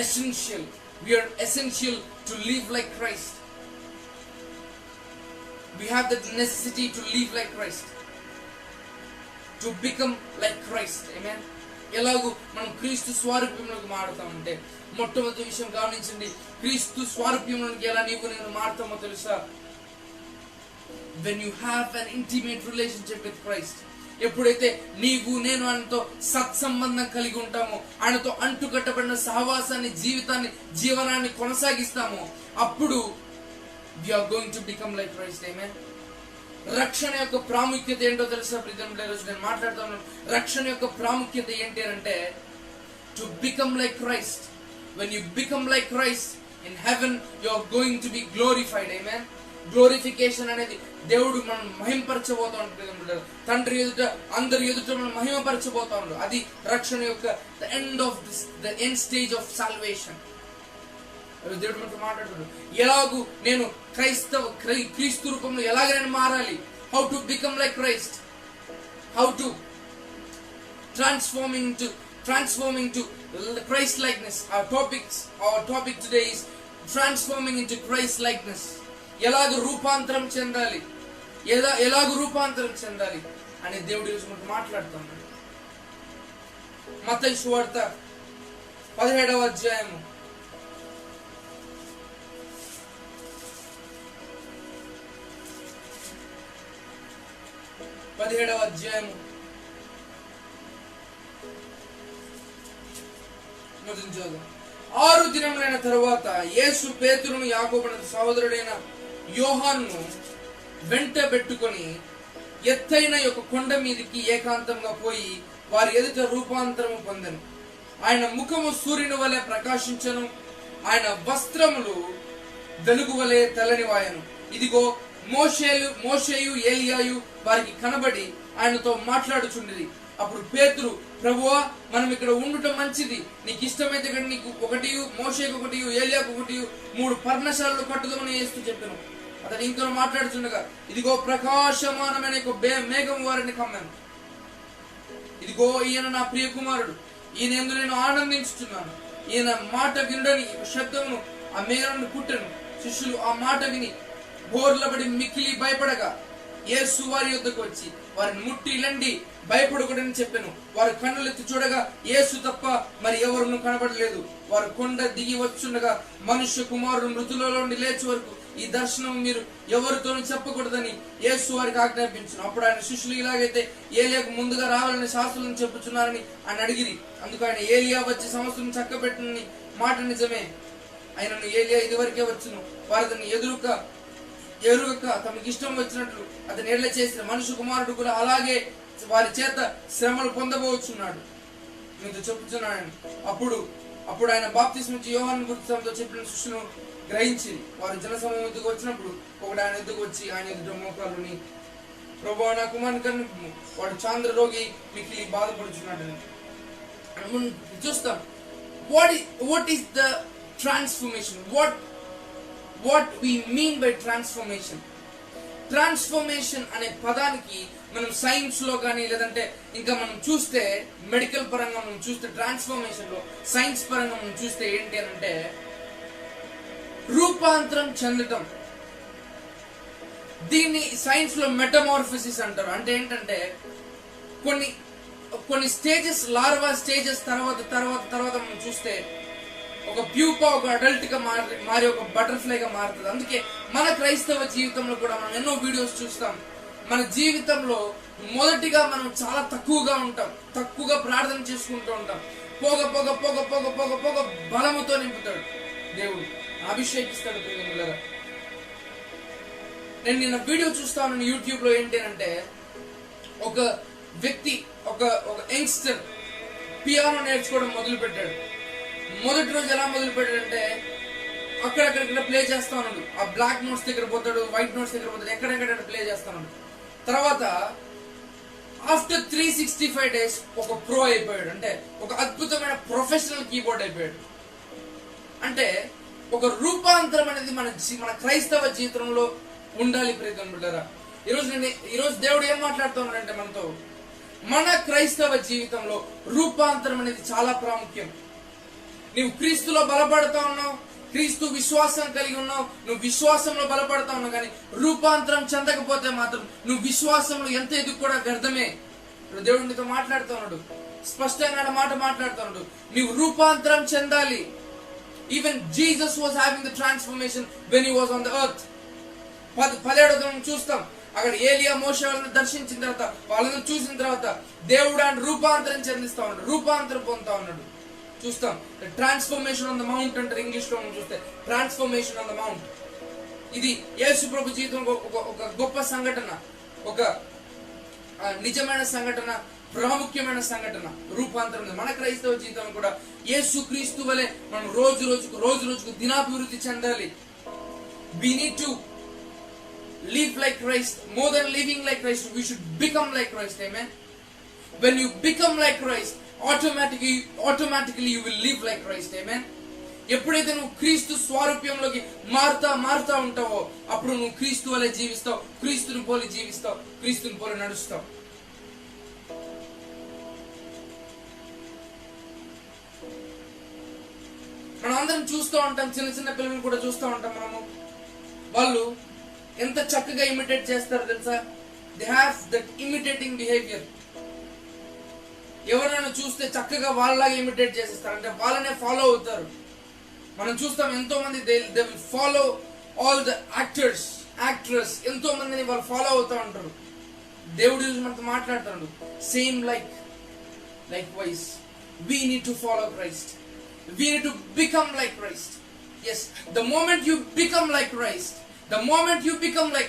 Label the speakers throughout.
Speaker 1: essential. We are essential to live like Christ. We have the necessity to live like Christ, to become like Christ. Amen. ఎలాగూ మనం క్రీస్తు స్వారూప్యంలోకి మారుతామంటే, మొట్టమొదటి విషయం గమనించండి, క్రీస్తు స్వారూప్యంలోకి ఎలా నీవు నేను మారుతామో తెలుసా? when you have an intimate relationship with Christ. ఎప్పుడైతే నీవు నేను ఆయనతో సత్సంబంధం కలిగి ఉంటామో, ఆయనతో అంటుకట్టబడిన సహవాసాన్ని, జీవనాన్ని కొనసాగిస్తామో, అప్పుడు we are going to become like Christ. Amen. రక్షణ యొక్క ప్రాముఖ్యత ఏంటో తెలుసా ప్రియమైన రోజు నేను మాట్లాడుతాను. రక్షణ యొక్క ప్రాముఖ్యత ఏంటి అంటే, to become like Christ. when you become like Christ in heaven, you are going to be glorified. Amen. Glorification అనేది దేవుడు మనం మహిమపరచబోతా ఉంటాడు. తండ్రి ఎదుట, అందరి ఎదుట మనం మహిమపరచబోతా ఉంటాడు. అది రక్షణ యొక్క the end stage of salvation. దేవుడు మనతో మాట్లాడుతున్నాడు, ఎలాగూ నేను క్రీస్తు రూపంలో ఎలాగ నేను మారాలి. How to become like Christ, how to transforming to Christ likeness. Our topic today is transforming into Christ likeness. ఎలాగ రూపాంతరం చెందాలి, ఎలాగ రూపాంతరం చెందాలి అని దేవుడి రోజు మనకు మాట్లాడుతున్నాడు. మత్తయి సువార్త 17వ అధ్యాయము 17వ అధ్యాయము 6 దినములైన తరువాత యేసు పేతురును, యాకోబును సహోదరుడైన యోహానును వెంట పెట్టుకొని ఎత్తైన యొక్క కొండ మీదికి ఏకాంతంగా పోయి వారి ఎదుట రూపాంతరము పొందెను. ఆయన ముఖము సూర్యుని వలె ప్రకాశించను, ఆయన వస్త్రములు వెలుగు వలె తెల్లనివాయను. ఇదిగో మోషేయు ఏలియాయు వారికి కనబడి ఆయనతో మాట్లాడుచుండిరి. అప్పుడు పేతురు, ప్రభువా, మనం ఇక్కడ ఉండటం మంచిది. నీకు ఇష్టమైతే ఇక్కడ నీకు ఒకటి, మోషేకు ఒకటి, ఏలియాకు ఒకటి 3 పర్ణశాలలు కట్టుదామని యేసు చెప్పాను. అతను ఇంకా మాట్లాడుతుండగా, ఇదిగో ప్రకాశమానమైన మేఘం వారిని కమ్మాను. ఇదిగో ఈయన నా ప్రియ కుమారుడు, ఈయన యందు నేను ఆనందించుతున్నాను. ఈయన మాట వినడని శబ్దమును ఆ మేఘాలను పుట్టెను. శిష్యులు ఆ మాట విని బోర్లబడి మిక్కిలి భయపడగా యేసు వారి యొద్దకు వచ్చి వారిని ముట్టి లండి భయపడకూడని చెప్పాను. వారు కన్నులెత్తి చూడగా యేసు తప్ప మరి ఎవరును కనబడలేదు. వారు కొండ దిగి వచ్చుండగా మనుష్య కుమారుడు మృతులలో నుండి లేచి వరకు ఈ దర్శనం మీరు ఎవరితోనూ చెప్పకూడదని యేసు వారికి ఆజ్ఞాపించును. అప్పుడు ఆయన శిష్యులు, ఇలాగైతే ఏలియాకు ముందుగా రావాలని శాస్త్రులను చెప్పుచున్నారని ఆయన అడిగిరి. అందుకు ఆయన, ఏలియా వచ్చి సమస్యను చక్కబెట్టని మాట నిజమే, ఆయనను ఏలియా ఇదివరకే వచ్చును. వారు అతన్ని ఎరుగక తమకి ఇష్టం వచ్చినట్లు అతను ఎడ్ల చేసిన మనుష్య కుమారుడు కూడా అలాగే వారి చేత శ్రమలు పొందబోచున్నాడు మీతో చెప్పుచున్నాడు. అప్పుడు ఆయన బాప్తిస్మిచ్చి యోహాను గురించి తమతో చెప్పిన శిష్యులను గ్రహించి వారు జనసమూహం ఎద్దుకు వచ్చినప్పుడు ఒకడు ఆయన ఎద్దుకు వచ్చి ఆయన ఎదుట మోకాలుని, ప్రభువా, నా కుమారుని కన్ను, వాడు చాంద్ర రోగి, మిక్కిలి బాధపడుచున్నాడు. చూస్తాం what is the transformation, what we mean by transformation. Transformation అనే పదానికి మనం సైన్స్ లో కానీ లేదంటే ఇంకా మనం చూస్తే మెడికల్ పరంగా మనం చూస్తే ట్రాన్స్ఫర్మేషన్ లో సైన్స్ పరంగా మనం చూస్తే ఏంటి అంటే రూపాంతరం చెందటం. దీన్ని సైన్స్ లో మెటమార్ఫసిస్ అంటారు. అంటే ఏంటంటే కొన్ని స్టేజెస్, లార్వా స్టేజెస్ తర్వాత మనం చూస్తే ఒక ప్యూపా ఒక అడల్ట్ గా మారి ఒక బటర్ఫ్లై గా మారుతుంది. అందుకే మన క్రైస్తవ జీవితంలో కూడా మనం ఎన్నో వీడియోస్ చూస్తాం. మన జీవితంలో మొదటిగా మనం చాలా తక్కువగా ఉంటాం, తక్కువగా ప్రార్థన చేసుకుంటూ ఉంటాం. పోగ పోగ పోగ పోగ పోగ పోగ బలముతో నింపుతాడు దేవుడు, అభిషేకిస్తాడు. నేను నిన్న వీడియో చూస్తాను యూట్యూబ్ లో. ఏంటి అంటే ఒక వ్యక్తి, ఒక యంగ్స్టర్ పియానో నేర్చుకోవడం మొదలు పెట్టాడు. మొదటి రోజు ఎలా మొదలు పెట్టాడంటే అక్కడక్కడ ప్లే చేస్తా ఉన్నాడు. ఆ బ్లాక్ నోట్స్ దగ్గర పోతాడు, వైట్ నోట్స్ దగ్గర పోతాడు, ఎక్కడెక్కడ ప్లే చేస్తా ఉన్నాడు. తర్వాత ఆఫ్టర్ 365 days ఒక ప్రో అయిపోయాడు. అంటే ఒక అద్భుతమైన ప్రొఫెషనల్ కీబోర్డ్ అయిపోయాడు. అంటే ఒక రూపాంతరం అనేది మన క్రైస్తవ జీవితంలో ఉండాలి. ప్రియమైన బిడ్డలారా, ఈరోజు దేవుడు ఏం మాట్లాడుతున్నాడంటే మనతో, మన క్రైస్తవ జీవితంలో రూపాంతరం అనేది చాలా ప్రాముఖ్యం. నువ్వు క్రీస్తులో బలపడతా ఉన్నావు, క్రీస్తు విశ్వాసం కలిగి ఉన్నావు, నువ్వు విశ్వాసంలో బలపడతా ఉన్నావు. కానీ రూపాంతరం చెందకపోతే మాత్రం నువ్వు విశ్వాసంలో ఎంత ఎదుగు కూడా వ్యర్థమే. దేవుడు నీతో మాట్లాడుతూ ఉన్నాడు, స్పష్టంగా మాట మాట్లాడుతూ ఉన్నాడు. నీవు రూపాంతరం చెందాలి. Even Jesus was having the transformation when he was on the earth. 17వ చూస్తాం, అక్కడ ఏలియా మోషే వాళ్ళని దర్శించిన తర్వాత, వాళ్ళని చూసిన తర్వాత దేవుడు ఆయన రూపాంతరం చెందిస్తా ఉన్నాడు, రూపాంతరం పొందుతా ఉన్నాడు. చూస్తాం ట్రాన్స్ఫర్మేషన్ ఆన్ ద మౌంట్ అంటారు ఇంగ్లీష్ లో. మనం చూస్తే ట్రాన్స్ఫర్మేషన్ ఆన్ ద మౌంట్. ఇది యేసు ప్రభు జీవితంలో ఒక గొప్ప సంఘటన, ఒక నిజమైన సంఘటన, ప్రాముఖ్యమైన సంఘటన, రూపాంతరం. మన క్రైస్తవ జీవితం కూడా యేసు క్రీస్తు వలె మనం రోజు రోజుకు దినాభివృద్ధి చెందాలి. We need to live like Christ. More than living like Christ, we should become like Christ. Amen. When you become like Christ, automatically you will live like Christ. Amen. ఎప్పుడైతే నువ్వు క్రీస్తు స్వరూప్యంలోకి మారుతా ఉంటావో అప్పుడు నువ్వు క్రీస్తు వలె జీవిస్తావు, క్రీస్తుని పోలి జీవిస్తావు, క్రీస్తుని పోలి నడుస్తావు. మనం అందరం చూస్తూ ఉంటాం, చిన్న పిల్లలు కూడా చూస్తూ ఉంటాం. మనము వాళ్ళు ఎంత చక్కగా ఇమిటేట్ చేస్తారో తెలుసా? They have that imitating behaviour. ఎవరైనా చూస్తే చక్కగా వాళ్ళలాగా ఇమిటేట్ చేసేస్తారు, అంటే వాళ్ళనే ఫాలో అవుతారు. మనం చూస్తాం ఎంతో మంది they will follow all the actors ఎంతో మందిని వాళ్ళు ఫాలో అవుతూ ఉంటారు. దేవుడు మనతో మాట్లాడుతున్నాడు, same likewise we need to follow Christ. We need to become like Christ. Yes, the moment you become like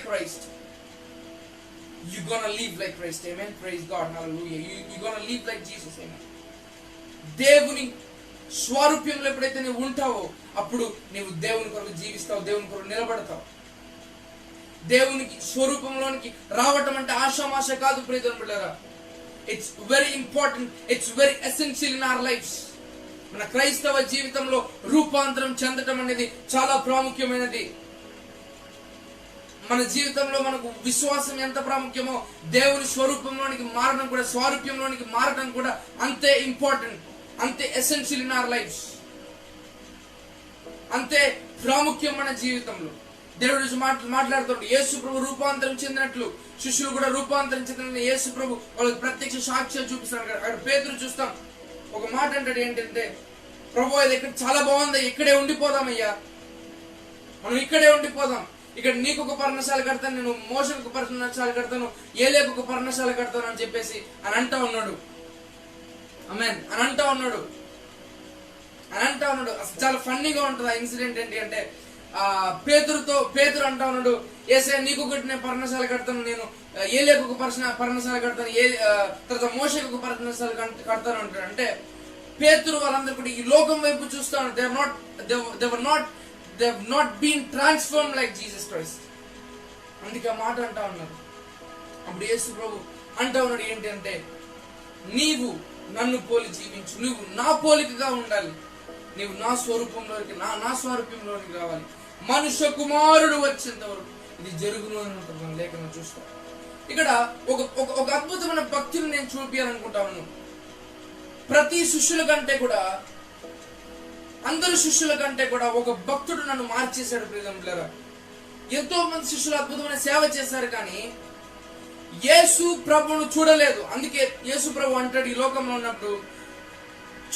Speaker 1: Christ, you're gonna live like Christ. Amen. Praise God. Hallelujah. You're gonna live like Jesus. Amen. దేవుని స్వరూప్యంలో ఎప్పుడైతే నువ్వు ఉంటావో అప్పుడు నువ్వు దేవుని కొరకు జీవిస్తావు, దేవుని కొరకు నిలబడతావు. దేవునికి స్వరూపంలోనికి రావటం అంటే ఆషామాష కాదు ప్రియమైన బిడ్డలారా. It's very important, it's very essential in our lifes. మన క్రైస్తవ జీవితంలో రూపాంతరం చెందటం అనేది చాలా ప్రాముఖ్యమైనది. మన జీవితంలో మనకు విశ్వాసం ఎంత ప్రాముఖ్యమో దేవుని స్వరూపంలోనికి మారడం కూడా, స్వరూప్యంలోనికి మారడం కూడా అంతే ఇంపార్టెంట్, అంతే ఎసెన్షియల్ ఇన్ అవర్ లైఫ్స్, అంతే ప్రాముఖ్యం మన జీవితంలో. దేవుడు మాట్లాడుతాడు, యేసు ప్రభు రూపాంతరం చెందినట్లు శిష్యులు కూడా రూపాంతరం చెందిన యేసు ప్రభు వాళ్ళకి ప్రత్యక్ష సాక్ష్యం చూపిస్తాడు. అక్కడ పేతురు చూస్తాం, ఒక మాట అంటాడు ఏంటంటే, ప్రభు ఇది ఇక్కడ చాలా బాగుంది, ఇక్కడే ఉండిపోదామయ్యా, మనం ఇక్కడే ఉండిపోదాం. ఇక్కడ నీకు ఒక పర్ణశాల కడతాను, నేను మోషకు ఒక పర్ణశాల కడతాను, ఏలేకు ఒక పర్ణశాల కడతాను అని చెప్పేసి అని అంటా ఉన్నాడు. ఆమేన్ అని అంటా ఉన్నాడు. అసలు చాలా ఫన్నీగా ఉంటుంది ఆ ఇన్సిడెంట్. ఏంటి అంటే పేతురు అంటా ఉన్నాడు, ఏసే నీకు ఒకటి నేను పర్ణశాల కడతాను, నేను ఏలేకు ఒక పర్ణశాల కడతాను, తర్వాత మోషకు ఒక పర్ణశాల కడతాను అంటాడు. అంటే పేతురు వాళ్ళందరూ కూడా ఈ లోకం వైపు చూస్తా ఉన్నారు. They have not been transformed like Jesus Christ. అందుకే ఆ మాట అంటా ఉన్నారు. అప్పుడు యేసు ప్రభు అంటా ఉన్నాడు ఏంటి అంటే, నీవు నన్ను పోలి జీవించు, నువ్వు నా పోలికగా ఉండాలి, నీవు నా స్వరూపంలోకి నా స్వరూపంలోకి రావాలి, మనుష్య కుమారుడు వచ్చేంత వరకు ఇది జరుగును అని ఉంటుంది మన లేఖనం చూస్తాం. ఇక్కడ ఒక అద్భుతమైన భక్తిని నేను చూపించాలనుకుంటా ఉన్నాను. ప్రతి శిష్యుల కంటే కూడా, అందరు శిష్యుల కంటే కూడా ఒక భక్తుడు నన్ను మార్చేశాడు ప్రియమిత్రులారా. ఎంతో మంది శిష్యులు అద్భుతమైన సేవ చేశారు, కానీ యేసు ప్రభువును చూడలేదు. అందుకే యేసు ప్రభు అంటాడు ఈ లోకంలో ఉన్నప్పుడు,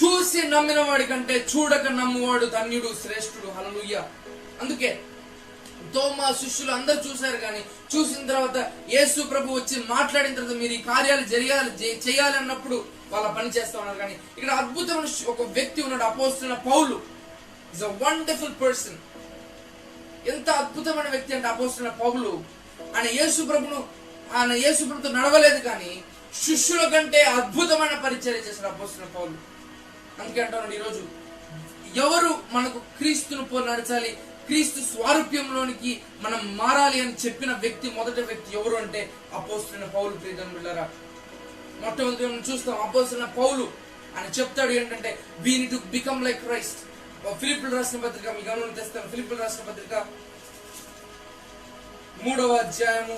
Speaker 1: చూసి నమ్మిన వాడి కంటే చూడక నమ్మువాడు ధన్యుడు, శ్రేష్ఠుడు. హల్లెలూయా. అందుకే తోమా శిష్యులు అందరు చూశారు, కానీ చూసిన తర్వాత యేసు ప్రభు వచ్చి మాట్లాడిన తర్వాత మీరు ఈ కార్యాలు చేయాలి అన్నప్పుడు వాళ్ళ పని చేస్తా ఉన్నారు. కానీ ఇక్కడ అద్భుతమైన ఒక వ్యక్తి ఉన్నాడు, అపోస్తలుడైన పౌలు. Is a wonderful person. ఎంత అద్భుతమైన వ్యక్తి అంటే అపోస్తలుడైన పౌలు. ఆయన యేసు ప్రభుతో నడవలేదు, కానీ శిష్యుల కంటే అద్భుతమైన పరిచర్య చేశాడు అపోస్తలుడైన పౌలు. అందుకే అంటున్నాడు, ఈరోజు ఎవరు మనకు క్రీస్తును పోలి నడచాలి, క్రీస్తు స్వారూప్యంలోనికి మనం మారాలి అని చెప్పిన వ్యక్తి, మొదటి వ్యక్తి ఎవరు అంటే అపోస్తలుడైన పౌలు. ప్రియమిత్రులారా, మొట్టమొదటి మనం చూస్తాం అపోస్తలుడైన పౌలు అని చెప్తాడు ఏంటంటే, we need to become like Christ. ఫిలిప్పీయులకు రాసిన పత్రిక మీ గమనం తెస్తాను. ఫిలిప్పీయులకు రాసిన పత్రిక 3వ అధ్యాయము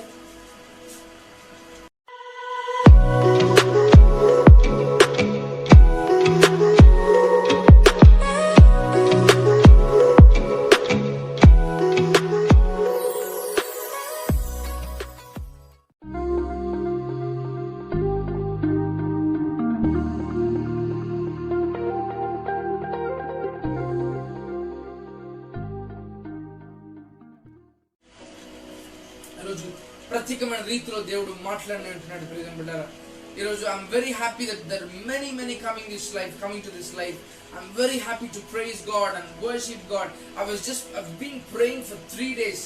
Speaker 1: రీతిలో దేవుడు మాట్లాడినట్టున్నాడు ప్రియమైన బిడ్డలారా. ఈరోజు I'm very happy that there many coming to this life. I'm very happy to praise God and worship God. I've been praying for 3 days.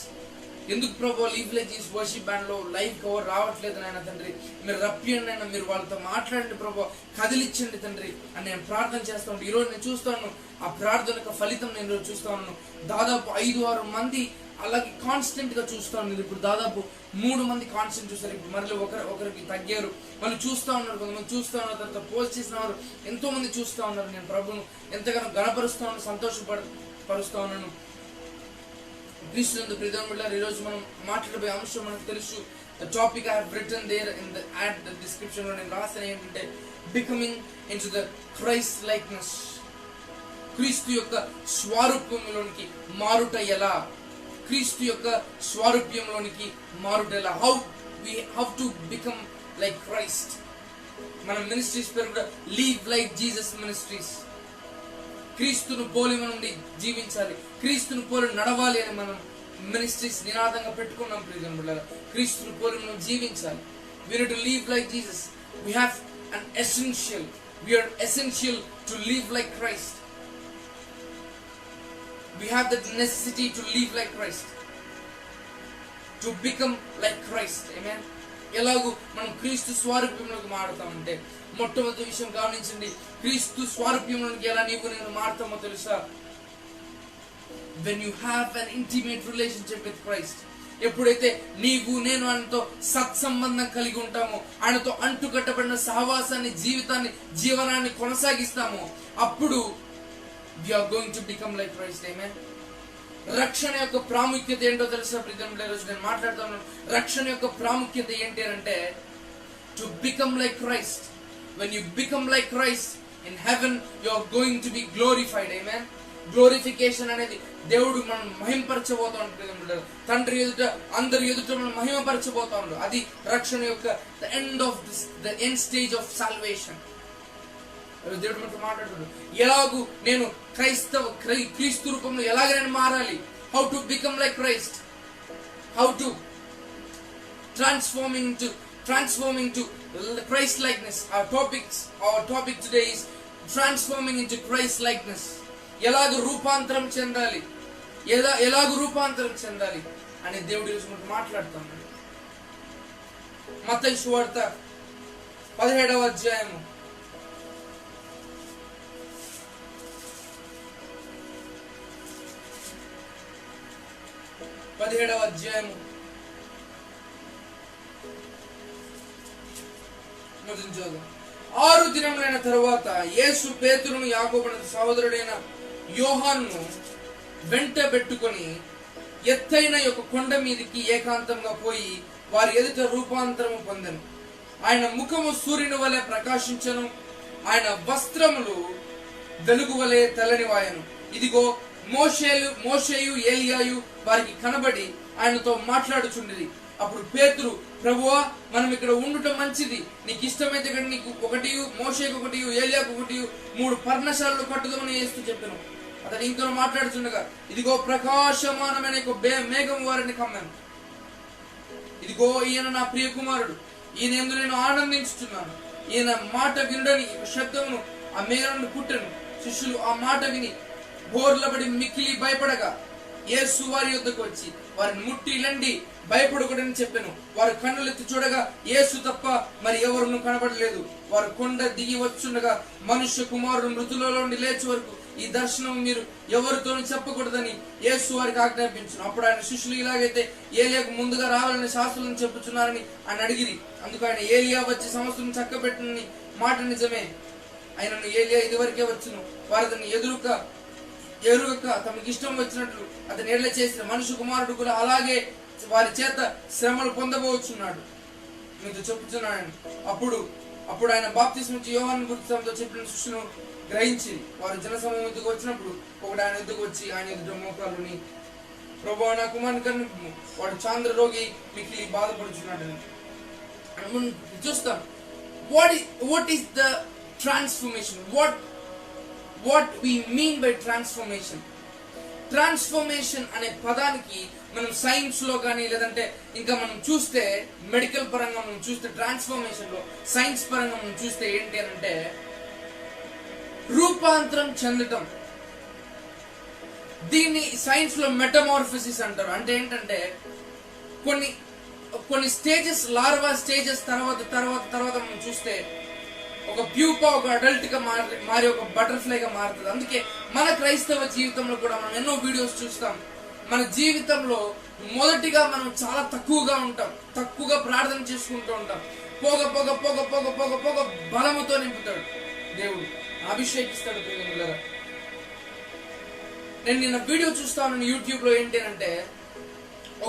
Speaker 1: ఎందుకు ప్రభు లీవ్ లెజీస్ వర్షిప్ బ్యాండ్ లో లైవ్ కవర్ రావట్లేదు నాయన తండ్రి, మీరు రప్పియండి అయినా, మీరు వాళ్ళతో మాట్లాడండి ప్రభు, కదిలిచ్చండి తండ్రి అని నేను ప్రార్థన చేస్తా ఉంటాను. ఈరోజు నేను చూస్తాను ఆ ప్రార్థన యొక్క ఫలితం నేను ఈరోజు చూస్తా ఉన్నాను. దాదాపు 5-6 మంది అలాగే కాన్స్టెంట్ గా చూస్తా ఉన్నారు. ఇప్పుడు దాదాపు 3 మంది కాన్స్టెంట్ చూస్తారు. ఇప్పుడు మళ్ళీ ఒకరికి తగ్గారు, మళ్ళీ చూస్తా ఉన్నారు, కొంతమంది చూస్తా ఉన్నారు, తర్వాత పోస్ట్ చేసినారు, ఎంతో మంది చూస్తా ఉన్నారు. నేను ప్రభును ఎంతగానో గణపరుస్తా ఉన్నాను, సంతోషపరుస్తా ఉన్నాను. క్రీస్తునందు ప్రియమైన బిడ్డలారా, ఈ రోజు మనం మాట్లాడబోయే అంశం మనకు తెలుసు. The topic I have written there in the at the description లో నేను రాసిన ఏంటంటే becoming into the Christ likeness. క్రీస్తు యొక్క స్వరూపంలోనికి మారుట ఎలా, క్రీస్తు యొక్క స్వరూప్యంలోనికి మారుట ఎలా, how to become like Christ. మన మినిస్ట్రీస్ పేరు కూడా లీవ్ లైక్ జీసస్ మినిస్ట్రీస్. క్రీస్తును పోలి మనం జీవించాలి, క్రీస్తును పోలి నడవాలి అని మనం మినిస్ట్రీస్ నినాదంగా పెట్టుకున్నాం ప్రియమైన బిడ్డలారా. క్రీస్తును పోలి మనం జీవించాలి. We need to live like Jesus. We are essential to live like Christ. We have the necessity to live like Christ, to become like Christ. Amen. ఎలాగూ మనం క్రీస్తు స్వరూప్యంలోకి మారుతామంటే, మొట్టమొదటి విషయం గమనించండి, క్రీస్తు స్వరూప్యంలోకి ఎలా నీవు నేను మారుతామో తెలుసా? when you have an intimate relationship with Christ. ఎప్పుడైతే నీవు నేను ఆయనతో సత్సంబంధం కలిగి ఉంటామో, ఆయనతో అంటుకట్టబడిన సహవాసాన్ని, జీవనాన్ని కొనసాగిస్తామో, అప్పుడు we are going to become like Christ. Amen. రక్షణ యొక్క ప్రాముఖ్యత ఏంటో తెలుసా ప్రియమైన రోజు నేను మాట్లాడుతాను. రక్షణ యొక్క ప్రాముఖ్యత ఏంటి అంటే to become like Christ. when you become like Christ in heaven you are going to be glorified. Amen. Glorification అనేది దేవుడు మనం మహిమపరచబోతా ఉంటాడు. తండ్రి ఎదుట, అందరి ఎదుట మనం మహిమపరచబోతా ఉంటాడు. అది రక్షణ యొక్క the end stage of salvation. దేవుడు మనతో మాట్లాడుతున్నాడు, ఎలాగూ నేను క్రీస్తు రూపంలో ఎలాగ నేను మారాలి, how to become like Christ, how to transforming to Christ likeness. Our topic today is transforming into Christ likeness. ఎలాగ రూపాంతరం చెందాలి, ఎలాగ రూపాంతరం చెందాలి అని దేవుడి గురించి మనం మాట్లాడుతున్నాడు. మత్తయి సువార్త 17వ అధ్యాయము 17వ అధ్యాయము 6 దినములైన తరువాత యేసు పేతురును, యాకోబును సహోదరుడైన యోహానును వెంట పెట్టుకొని ఎత్తైన ఒక కొండ మీదికి ఏకాంతంగా పోయి వారి ఎదుట రూపాంతరము పొందెను. ఆయన ముఖము సూర్యుని వలె ప్రకాశించెను, ఆయన వస్త్రములు వెలుగు వలె తెల్లనివాయెను. ఇదిగో మోషేయు ఏలియాయు వారికి కనబడి ఆయనతో మాట్లాడుచుండిరి. అప్పుడు పేతురు, ప్రభువా, మనం ఇక్కడ ఉండటం మంచిది, నీకు ఇష్టమైతే ఇక్కడ నీకు ఒకటి, మోషేకు ఒకటి, ఏలియాకు ఒకటి 3 పర్ణశాలలు కట్టుదామని యేసు చెప్పాను. అతను ఇంకో మాట్లాడుతుండగా, ఇదిగో ప్రకాశమానమైన మేఘం వారిని కమ్మాను. ఇదిగో ఈయన నా ప్రియ కుమారుడు, ఈయన యందు నేను ఆనందించుతున్నాను. ఈయన మాట వినడని శబ్దమును ఆ మేఘాలను పుట్టెను. శిష్యులు ఆ మాట విని బోర్లబడి మిక్కిలి భయపడగా యేసు వారి యొద్దకు వచ్చి వారిని ముట్టి లండి భయపడకూడని చెప్పాను. వారు కన్నులెత్తి చూడగా యేసు తప్ప మరి ఎవరును కనబడలేదు. వారు కొండ దిగి వచ్చుండగా మనుష్య కుమారుడు మృతులలో నుండి లేచి వరకు ఈ దర్శనం మీరు ఎవరితోనూ చెప్పకూడదని యేసు వారికి ఆజ్ఞాపించును. అప్పుడు ఆయన శిష్యులు, ఇలాగైతే ఏలియాకు ముందుగా రావాలని శాస్త్రులను చెప్పుచున్నారని ఆయన అడిగిరి. అందుకు ఆయన, ఏలియా వచ్చి సమస్యను చక్కబెట్టని మాట నిజమే, ఆయనను ఏలియా ఇదివరకే వచ్చును. వారు అతన్ని ఎరుగక తమకి ఇష్టం వచ్చినట్లు అతను ఎడ్ల చేసిన మనుష్య కుమారుడు కూడా అలాగే వారి చేత శ్రమలు పొందబోచున్నాడు మీతో చెప్పుచున్నాడు. అప్పుడు ఆయన బాప్తిస్మం ఇచ్చి యోహాను గురించి తమతో చెప్పిన శిష్యులను గ్రహించి వారు జనసమూహం ఎద్దుకు వచ్చినప్పుడు ఒకడు ఆయన ఎద్దుకు వచ్చి ఆయన ఎదుట మోకాలుని, ప్రభువా, నా కుమారుని కన్ను, వాడు చాంద్ర రోగి, మిక్కిలి బాధపడుచున్నాడు. చూస్తాం what is the transformation, what we mean by transformation. Transformation అనే పదానికి మనం సైన్స్ లో కానీ లేదంటే ఇంకా మనం చూస్తే మెడికల్ పరంగా మనం చూస్తే ట్రాన్స్ఫర్మేషన్ లో సైన్స్ పరంగా మనం చూస్తే ఏంటి అని అంటే రూపాంతరం చెందటం. దీన్ని సైన్స్ లో మెటమార్ఫసిస్ అంటారు. అంటే ఏంటంటే కొన్ని స్టేజెస్, లార్వా స్టేజెస్ తర్వాత మనం చూస్తే ఒక ప్యూపా ఒక అడల్ట్ గా మారి ఒక బటర్ఫ్లైగా మారుతుంది. అందుకే మన క్రైస్తవ జీవితంలో కూడా మనం ఎన్నో వీడియోస్ చూస్తాం. మన జీవితంలో మొదటిగా మనం చాలా తక్కువగా ఉంటాం, తక్కువగా ప్రార్థన చేసుకుంటూ ఉంటాం. పోగ పోగ పోగ పోగ పోగ పోగ బలముతో నింపుతాడు దేవుడు, అభిషేకిస్తాడు. ప్రియులారా, నేను నిన్న వీడియో చూస్తాను యూట్యూబ్ లో. ఏంటి అంటే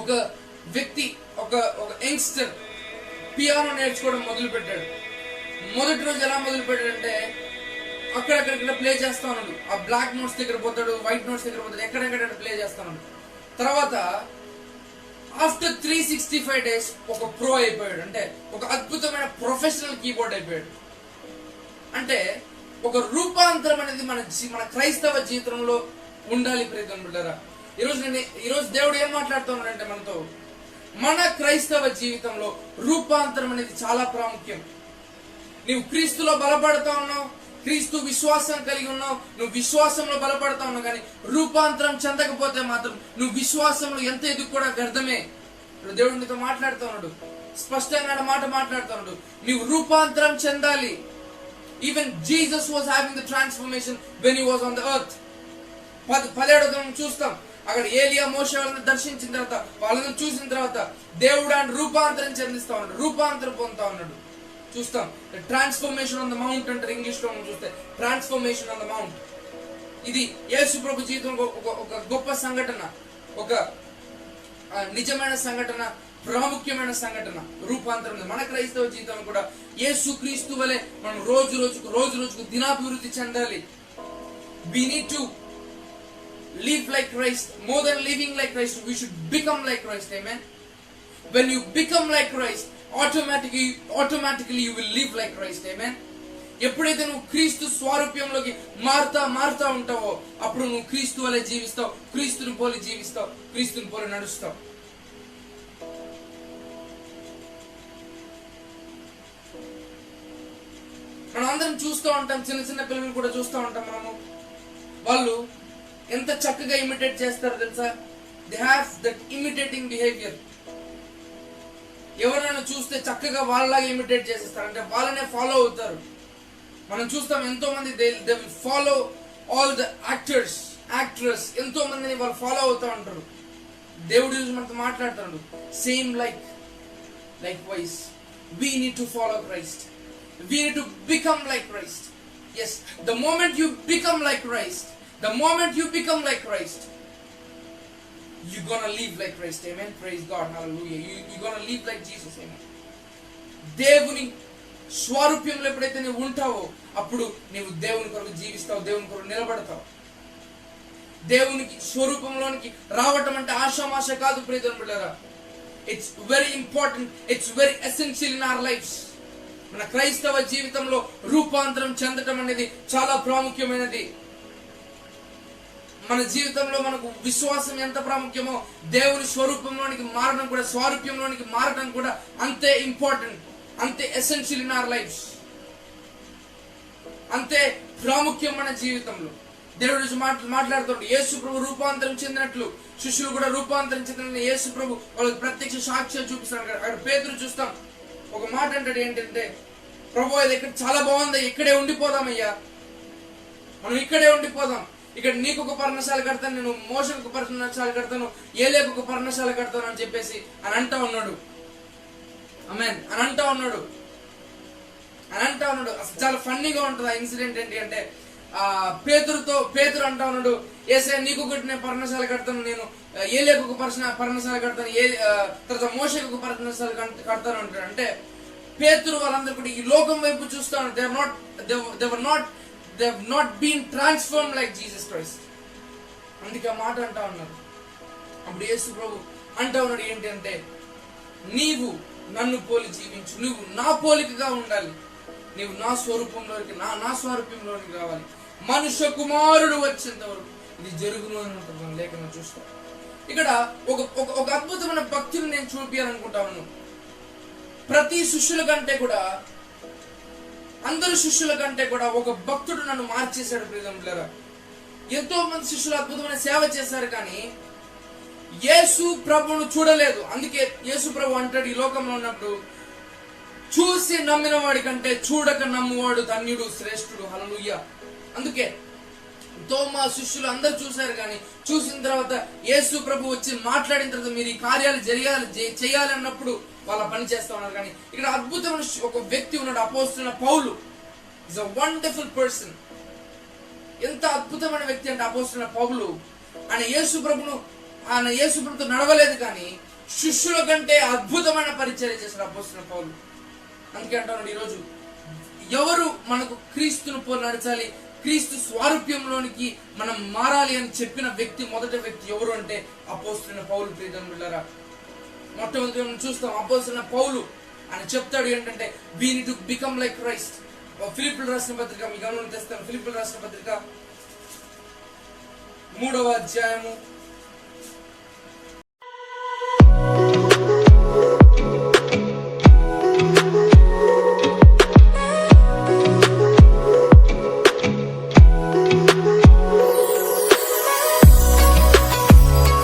Speaker 1: ఒక వ్యక్తి, ఒక యంగ్స్టర్ పియానో నేర్చుకోవడం మొదలు పెట్టాడు. మొదటి రోజు ఎలా మొదలు పెట్టాడంటే అక్కడక్కడ ప్లే చేస్తా ఉన్నాడు. ఆ బ్లాక్ నోట్స్ దగ్గర పోతాడు, వైట్ నోట్స్ దగ్గర పోతాడు, ఎక్కడెక్కడ ప్లే చేస్తా ఉన్నాడు. తర్వాత ఆఫ్టర్ 365 days ఒక ప్రో అయిపోయాడు. అంటే ఒక అద్భుతమైన ప్రొఫెషనల్ కీబోర్డ్ అయిపోయాడు. అంటే ఒక రూపాంతరం అనేది మన క్రైస్తవ జీవితంలో ఉండాలి. ప్రియమైన బిడ్డలారా, ఈరోజు దేవుడు ఏం మాట్లాడుతున్నాడంటే మనతో, మన క్రైస్తవ జీవితంలో రూపాంతరం అనేది చాలా ప్రాముఖ్యం. నువ్వు క్రీస్తులో బలపడతా ఉన్నావు, క్రీస్తు విశ్వాసం కలిగి ఉన్నావు, నువ్వు విశ్వాసంలో బలపడతా ఉన్నావు. కానీ రూపాంతరం చెందకపోతే మాత్రం నువ్వు విశ్వాసంలో ఎంత ఎదుగు కూడా వ్యర్థమే. ఇప్పుడు దేవుడు నీతో మాట్లాడుతూ ఉన్నాడు, స్పష్టంగా మాట మాట్లాడుతూ ఉన్నాడు, నువ్వు రూపాంతరం చెందాలి. Even Jesus was having the transformation when he was on the earth. 17వ చూస్తాం, అక్కడ ఏలియా మోషే వాళ్ళని దర్శించిన తర్వాత, వాళ్ళని చూసిన తర్వాత దేవుడు ఆయన రూపాంతరం చెందిస్తా ఉన్నాడు, రూపాంతరం పొందుతా ఉన్నాడు. చూస్తాం ట్రాన్స్ఫర్మేషన్ ఆన్ ద మౌంట్ అంటారు ఇంగ్లీష్ లో. మనం చూస్తే ట్రాన్స్ఫర్మేషన్ ఆన్ ద మౌంట్. ఇది యేసు ప్రభు జీవితంలో ఒక గొప్ప సంఘటన, ఒక నిజమైన సంఘటన, ప్రాముఖ్యమైన సంఘటన, రూపాంతరం. మన క్రైస్తవ జీవితం కూడా యేసు క్రీస్తు వలె మనం రోజు రోజుకు దినాభివృద్ధి చెందాలి. We need to live like Christ. More than living like Christ, we should become like Christ. Amen. When you become like Christ, automatically you will live like Christ. Amen. ఎప్పుడైతే నువ్వు క్రీస్తు స్వరూప్యంలోకి మారుతా ఉంటావో అప్పుడు నువ్వు క్రీస్తు వలె జీవిస్తావు, క్రీస్తుని పోలి జీవిస్తావు, క్రీస్తుని పోలి నడుస్తావు. మనం అందరం చూస్తూ ఉంటాం, చిన్న పిల్లలు కూడా చూస్తూ ఉంటాం. మనము వాళ్ళు ఎంత చక్కగా ఇమిటేట్ చేస్తారో తెలుసా? They have that imitating behaviour. ఎవరైనా చూస్తే చక్కగా వాళ్ళలాగా ఇమిటేట్ చేసేస్తారు, అంటే వాళ్ళనే ఫాలో అవుతారు. మనం చూస్తాం ఎంతో మంది they will follow all the actors ఎంతో మందిని వాళ్ళు ఫాలో అవుతూ ఉంటారు. దేవుడు మనతో మాట్లాడుతున్నాడు, same likewise we need to follow Christ. We need to become like Christ. Yes, the moment you become like Christ, you're gonna live like Christ. Amen. Praise God. Hallelujah. You're gonna live like Jesus. Amen. దేవుని స్వరూప్యంలో ఎప్పుడైతే నువ్వు ఉంటావో అప్పుడు నువ్వు దేవుని కొరకు జీవిస్తావు, దేవుని కొరకు నిలబడతావు. దేవునికి స్వరూపంలోనికి రావటం అంటే ఆషామాష కాదు ప్రియమైన బిడ్డలారా. It's very important, it's very essential in our lifes. మన క్రైస్తవ జీవితంలో రూపాంతరం చెందటం అనేది చాలా ప్రాముఖ్యమైనది. మన జీవితంలో మనకు విశ్వాసం ఎంత ప్రాముఖ్యమో దేవుని స్వరూపంలోనికి మారడం కూడా, స్వరూప్యంలోనికి మారడం కూడా అంతే ఇంపార్టెంట్, అంతే ఎసెన్షియల్ ఇన్ అవర్ లైఫ్స్, అంతే ప్రాముఖ్యం మన జీవితంలో. దేవుడు మాట్లాడుతాడు, యేసు ప్రభు రూపాంతరం చెందినట్లు శిష్యులు కూడా రూపాంతరం చెందిన యేసు ప్రభు వాళ్ళకి ప్రత్యక్ష సాక్ష్యం చూపిస్తాడు. అక్కడ పేతురు చూస్తాం, ఒక మాట అంటాడు ఏంటంటే, ప్రభు ఇది ఇక్కడ చాలా బాగుంది, ఇక్కడే ఉండిపోదామయ్యా, మనం ఇక్కడే ఉండిపోదాం. ఇక్కడ నీకు ఒక పర్ణశాల కడతాను, నేను మోషకు ఒక పర్ణశాల కడతాను, ఏలేకు ఒక పర్ణశాల కడతాను అని చెప్పేసి అని అంటా ఉన్నాడు. ఆమేన్ అని అంటా ఉన్నాడు. అసలు చాలా ఫన్నీగా ఉంటుంది ఆ ఇన్సిడెంట్. ఏంటి అంటే పేతురు అంటా ఉన్నాడు, ఏసే నీకు ఒకటి నేను పర్ణశాల కడతాను, నేను ఏలేకు ఒక పర్ణశాల కడతాను, తర్వాత మోషకు ఒక పర్ణశాల కడతాను అంటాడు. అంటే పేతురు వాళ్ళందరూ కూడా ఈ లోకం వైపు చూస్తా ఉన్నారు. They have not been transformed like Jesus Christ. అందుకే ఆ మాట అంటా ఉన్నారు. అప్పుడు యేసు ప్రభు అంటా ఉన్నాడు ఏంటి అంటే, నీవు నన్ను పోలి జీవించు, నువ్వు నా పోలికగా ఉండాలి, నీవు నా స్వరూపంలోకి నా స్వరూపంలోనికి రావాలి, మనుష్య కుమారుడు వచ్చేంత వరకు ఇది జరుగును అని ఉంటుంది. మన లేఖనం చూస్తాం. ఇక్కడ ఒక అద్భుతమైన భక్తిని నేను చూపించాలనుకుంటాను. ప్రతి శిష్యుల కంటే కూడా, అందరు శిష్యుల కంటే కూడా ఒక భక్తుడు నన్ను మార్చేశాడు ప్రియమిత్రులారా. ఎంతో మంది శిష్యులు అద్భుతమైన సేవ చేశారు, కానీ యేసు ప్రభువును చూడలేదు. అందుకే యేసు ప్రభు అంటాడు ఈ లోకంలో ఉన్నప్పుడు, చూసి నమ్మిన వాడి కంటే చూడక నమ్మువాడు ధన్యుడు, శ్రేష్ఠుడు. హల్లెలూయా. అందుకే తోమా శిష్యులు అందరు చూశారు, కానీ చూసిన తర్వాత యేసు ప్రభు వచ్చి మాట్లాడిన తర్వాత మీరు ఈ కార్యాలు చేయాలి అన్నప్పుడు వాళ్ళ పని చేస్తా ఉన్నారు. కానీ ఇక్కడ అద్భుతమైన ఒక వ్యక్తి ఉన్నాడు, అపోస్తలుడైన పౌలు. Is a wonderful person. ఎంత అద్భుతమైన వ్యక్తి అంటే అపోస్తలుడైన పౌలు. ఆయన యేసు ప్రభుతో నడవలేదు, కానీ శిష్యుల కంటే అద్భుతమైన పరిచర్య చేశాడు అపోస్తలుడైన పౌలు. అందుకే అంటున్నాడు, ఈరోజు ఎవరు మనకు క్రీస్తును పోలి నడచాలి, క్రీస్తు స్వారూప్యంలోనికి మనం మారాలి అని చెప్పిన వ్యక్తి, మొదటి వ్యక్తి ఎవరు అంటే అపోస్తలుడైన పౌలు. ప్రియమిత్రులారా, మొట్టమొదటి మనం చూస్తాం అపోస్తలుడైన పౌలు అని చెప్తాడు ఏంటంటే, we need to become like Christ. ఫిలిప్పీయులకు రాసిన పత్రిక, మీ గమనం తెస్తాను. ఫిలిప్పీయులకు రాసిన పత్రిక 3వ అధ్యాయము